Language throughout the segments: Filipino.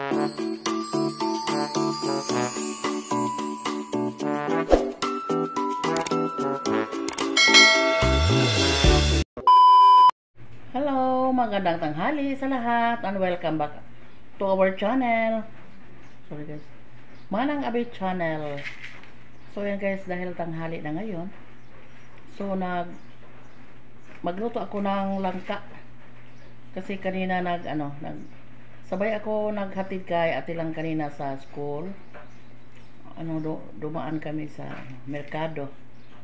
Hello, magandang tanghali sa lahat and welcome back to our channel. Sorry guys, Manang Abi channel. So yan guys, dahil tanghali na ngayon, so magluto ako ng langka. Kasi kanina sabay ako naghatid kay ate lang kanina sa school. Dumaan kami sa merkado.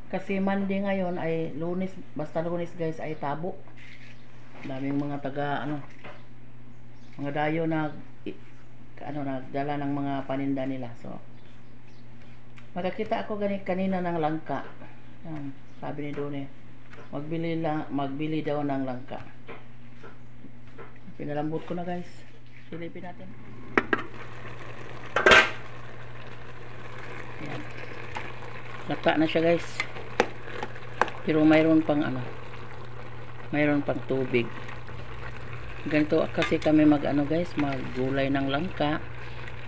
Kasi Monday ngayon ay Lunes, basta Lunes guys ay tabo. Daming mga mga dayo nagdala ng mga paninda nila. So makakita ako kanina ng langka. Yan, sabi ni Dune, magbili daw ng langka. Pinalambot ko na guys. Silipin natin. Yan. Lata na siya guys. Pero mayroon pang tubig. Ganito kasi kami maggulay ng langka.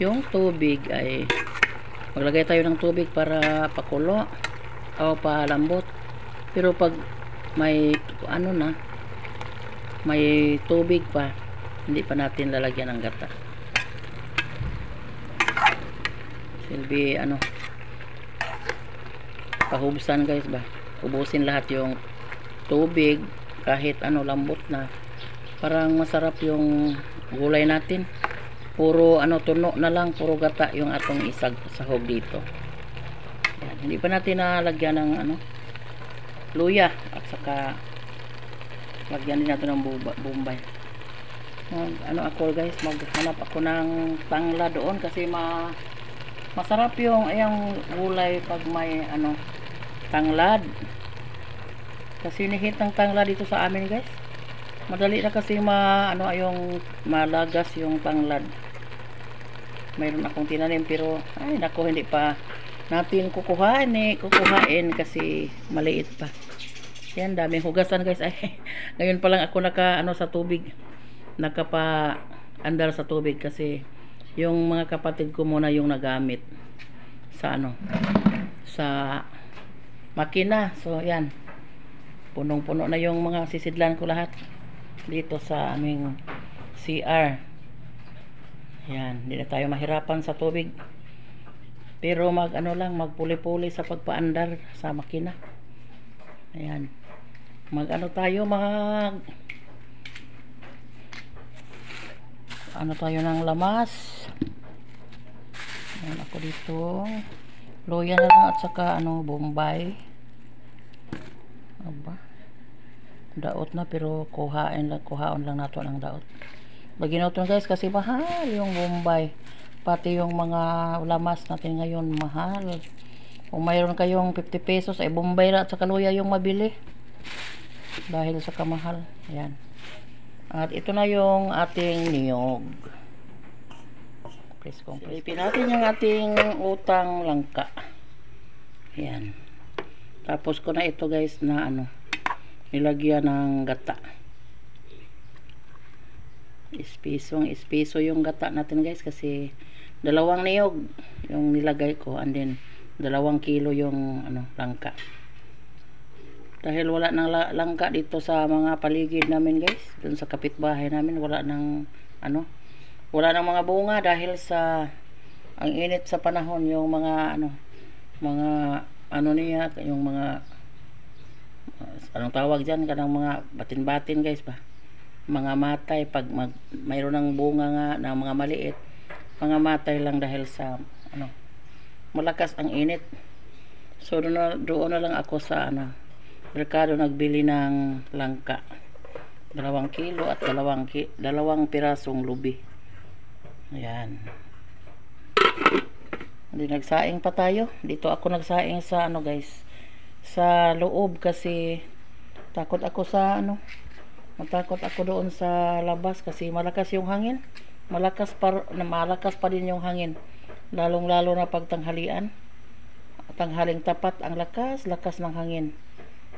Yung tubig ay maglagay tayo ng tubig para pakulo o palambot. Pero pag may may tubig pa, hindi pa natin lalagyan ng gata. Silbi pahubsan guys ba. Ubusin lahat yung tubig kahit lambot na. Parang masarap yung gulay natin. Puro tuno na lang, puro gata yung atong sahog dito. Yan. Hindi pa natin nalagyan ng luya at saka lagyan din natin ng bombay. Ako guys, maghanap ako ng tangla doon kasi masarap yung gulay pag may tanglad. Kasi nihit ng tanglad dito sa amin guys. Madali na kasi yung malagas yung tanglad. Mayroon akong tinanim pero ay nako, hindi pa natin kukuhain kasi maliit pa. Yan, daming hugasan guys. Ay, ngayon pa lang ako sa tubig. Nakapa-andar sa tubig kasi yung mga kapatid ko muna yung nagamit sa sa makina. So yan, punong-puno na yung mga sisidlan ko lahat dito sa aming CR. Yan, hindi na tayo mahirapan sa tubig. Pero magpuli-puli sa pagpaandar sa makina. Ayan. Tayo ng lamas. Ayan, ako dito. Luya na lang at saka bombay. Aba. Daot na pero kuhaon lang nato ng daot. Baginaw to guys kasi mahal yung bombay. Pati yung mga lamas natin ngayon mahal. Kung mayroon kayong 50 pesos ay bombay at saka luya yung mabili. Dahil sa kamahal. Ayan. At ito na yung ating niyog. Silipin natin yung ating utang langka. Ayan. Tapos ko na ito guys na nilagyan ng gata. Ispiso yung gata natin guys kasi 2 niyog yung nilagay ko and then 2 kilo yung langka. Dahil wala nang langka dito sa mga paligid namin guys, dun sa kapitbahay namin wala nang mga bunga dahil sa ang init sa panahon. Yung mga yung mga anong tawag dyan, kanang mga batin-batin guys ba, mga matay. Pag mayroon ng bunga nga na mga maliit, mga matay lang dahil sa malakas ang init. So doon na lang ako sa merkado nagbili ng langka. 2 kilo at 2 pirasong lubi. Ayan. Hindi, nagsaing pa tayo. Dito ako nagsaing sa guys, sa loob kasi takot ako matakot ako doon sa labas kasi malakas yung hangin. Malakas pa din yung hangin. Lalong-lalo na pag tanghaling tapat, ang lakas ng hangin.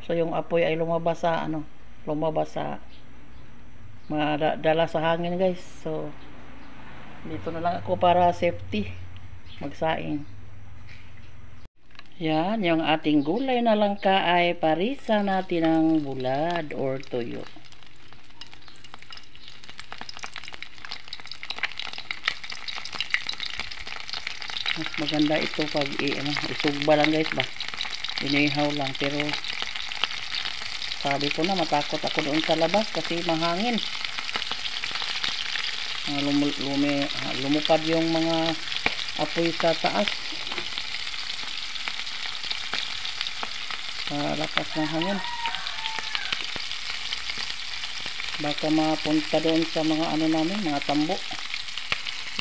So yung apoy ay lumabas sa madala sa hangin guys. So Dito na lang ako para safety magsaing. Yan, yung ating gulay na langka ay parisa natin ng bulad or tuyo. Mas maganda ito pag isugba lang guys ba. Inihaw lang, pero sabi ko na matakot ako doon sa labas kasi mahangin. Lumupad yung mga apoy sa taas. Lakas ng hangin. Baka mapunta doon sa mga ano namin, mga tambo.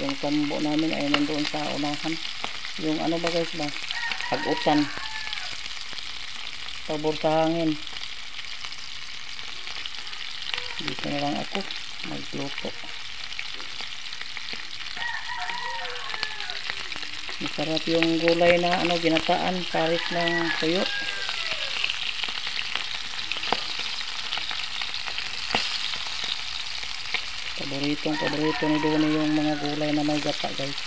Yung tambo namin ay nandoon sa unahan. Yung ano ba guys ba? Hagutan. Pabor sa hangin. Dito na lang ako magluto. Masarap yung gulay na ano ginataan, paris ng tuyo. Paborito ni Doni yung mga gulay na may gata guys.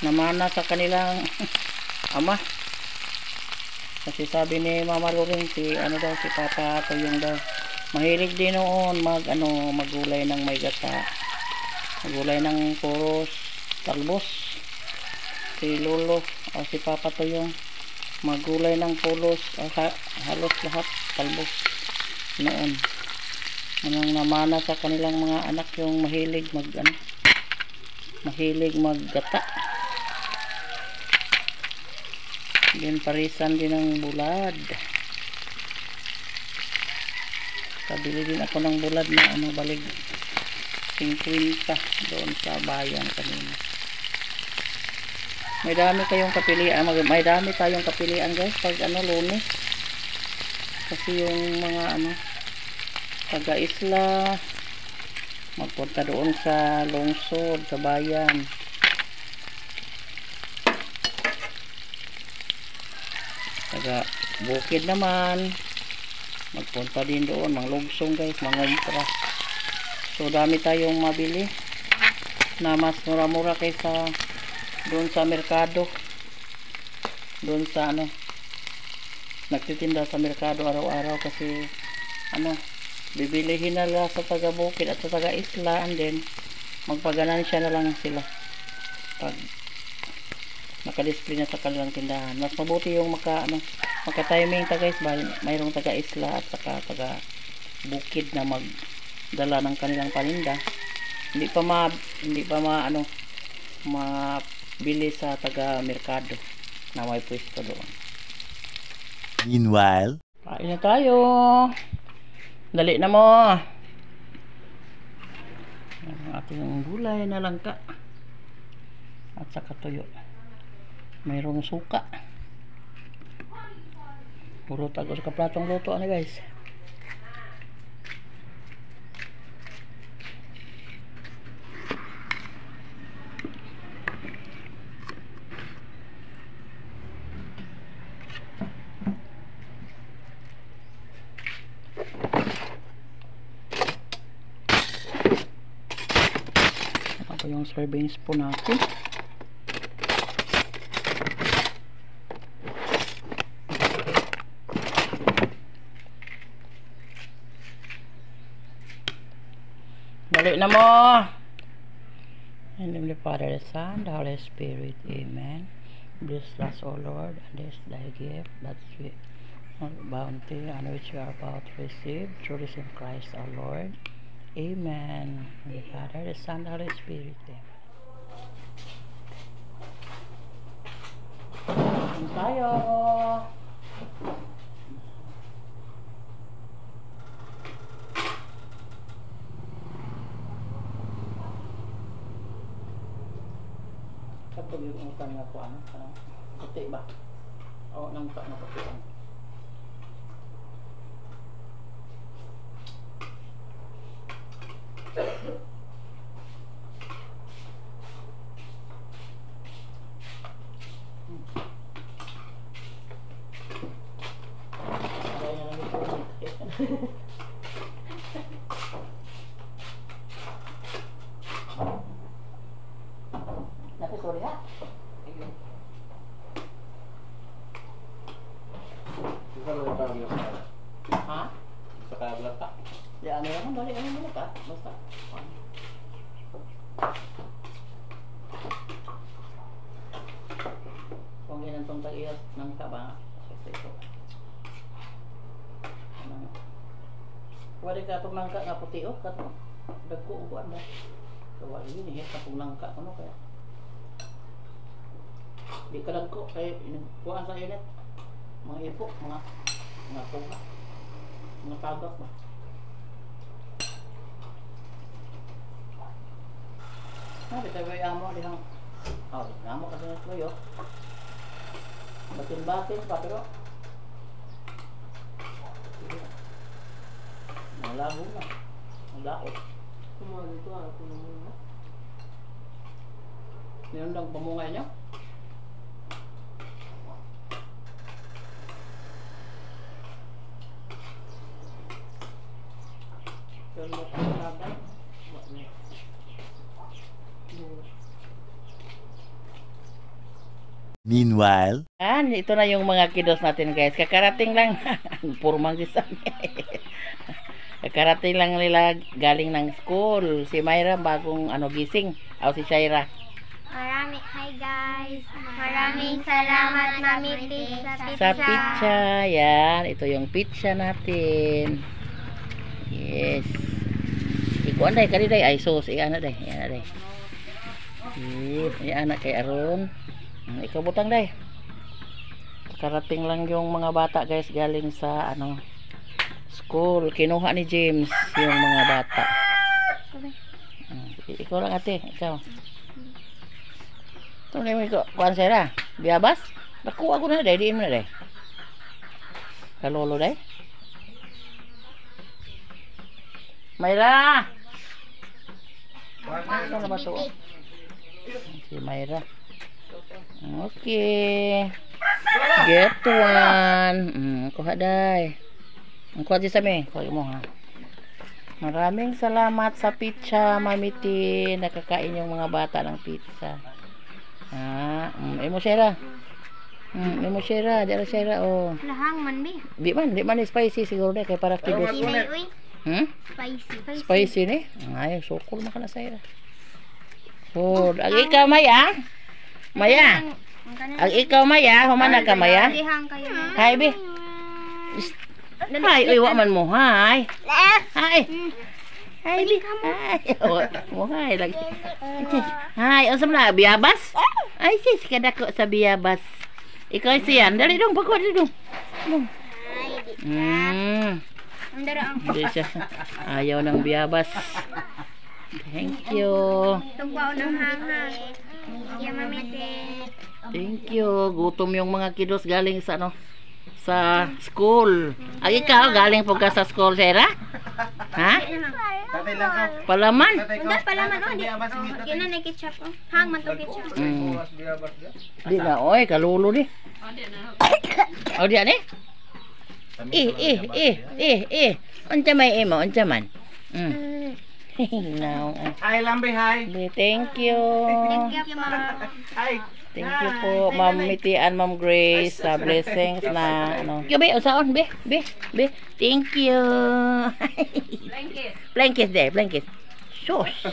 Namana sa kanilang ama. Kasi sabi ni Mama Loring si Papa Tuyong daw. Mahilig din noon maggulay ng may gata. Maggulay ng puros talbos. Si Lolo o si Papa Tuyong maggulay ng pulos halos lahat talbos noon. Anong namana sa kanilang mga anak yung mahilig maggata. Din parisan din ng bulad. Kabili din ako ng bulad na balig 50 doon sa bayan kanina. May dami tayong kapilian guys pag Lunes. Kasi yung mga taga-isla magpunta doon sa lungsod, sa bayan. Taga bukid naman magpunta din doon, manglugsong guys, mangumpra. So dami tayong mabili na mas mura-mura kaysa doon sa merkado. Doon sa nagtitinda sa merkado araw-araw kasi bibilihin nila sa taga-bukid at sa taga-isla, and then magpaganansya na lang sila pag nakadisplay na sa kanilang tindahan. Mas mabuti yung maka-timing guys, mayroong taga-isla at saka taga-bukid na magdala ng kanilang paninda. Hindi pa mabili sa taga-merkado na may pwesto doon. Meanwhile, kain na tayo. Dali na mo. Ang ating gulay na langka at saka tuyo. Mayroong suka. Puro tago sa kaplatong luto guys. Ako yung serving spoon natin. Dali na mo. In the name of the Father, the Son, the Holy Spirit. Amen. Bless us, O Lord, and this thy gift, that sweet bounty on which we are about to receive through the same Christ our Lord. Amen. In the Father, the Son, the Holy Spirit. Amen. Tayo. Kapag yung utang na po, puti ba? O, nang utang na puti. Ha? Sa kablat ka. Di ano naman, balik ano muna ka. Basta. Kung ilan tong tag-iyas ng kaba. Kasi ito. Wala ka itong nangka nga puti o. Dagko ang kuwan ba? Kawa yun eh. Itong nangka. Ano kaya? Di ka lang ko. Kaya kuwan sa init. Mga ipo. Mga kuha. Mga tagak ba? Di tayo amo. Dihang. Amo kasi na tayo. Batin-batin pa pero. Malabo na. Malakot. Kumuha dito ako naman na. Meron lang pamungay niya. Pero mo pa sabay. Meanwhile, Ito na yung mga kiddos natin guys. Kakarating lang. Purmang si Sammy. Kakarating lang nila galing ng school. Si Myra bagong gising. O si Shaira. Hi guys. Maraming salamat Mami Tis Sa pizza. Yan. Ito yung pizza natin. Yes. Ikuan day. Kali day. Ay sus. Iyan na day. Iyan na day. Yes. Iyan na kay Aron. Ikaw butang day. Karating lang yung mga bata guys galing sa school. Kinuha ni James yung mga bata. Ikaw lang ate. Ikaw. Ito na yung kuhan sa'yo. Biyabas? Nakuha ko na day. Diin mo na day. Kalolo day. Myra! Ano na ba ito? Si Myra. Okay. Get one. Kuha day. Kuha di sa mi. Kuha mo ha. Maraming salamat sa pizza, Mami Tin. Nakakain yung mga bata ng pizza. Imo Shera. Imo Shera. Dara Shera. Oh. Lahang man bi. Di man spicy siguro day. Kaya para kidos. Inay uy. Spicy. Spicy ni? Ay, sukol maka na Shera. Oh, ang ikaw Maya. Maya. Ang ikaw Maya. Humana ka Maya. Dihang kayo. Hi, be. Hi, uy, man mo. Hi. Hi. Hi, be. Hi. Oh, hi. Hi, ang na, biyabas? Ay, sis, kadako sa biyabas. Ikaw siyan. Dali dong, pagkuha, dali dong. Hindi siya. Ayaw ng biyabas. Thank you. Tungkwa ng hanghang. Thank you, Mami Tis. Thank you. Gutom yung mga kiddos galing sa sa school. Ay, ikaw galing po ka sa school, Sarah? Ha? Tatay lang ka. Palaman? Unda palaman o di. Gina na ketchup o. Hang man to ketchup. Di na, oy, kalulo di. O di ani? Unsa may imo, unsa man? No. Hi, Lambe, hi. Thank you. Thank you, Mama. Hi. Thank you po, Ma'am Mitian, Ma'am Grace, sa blessings na Be, usaon, be. Thank you. Blankets. Blankets there, blankets. Shush.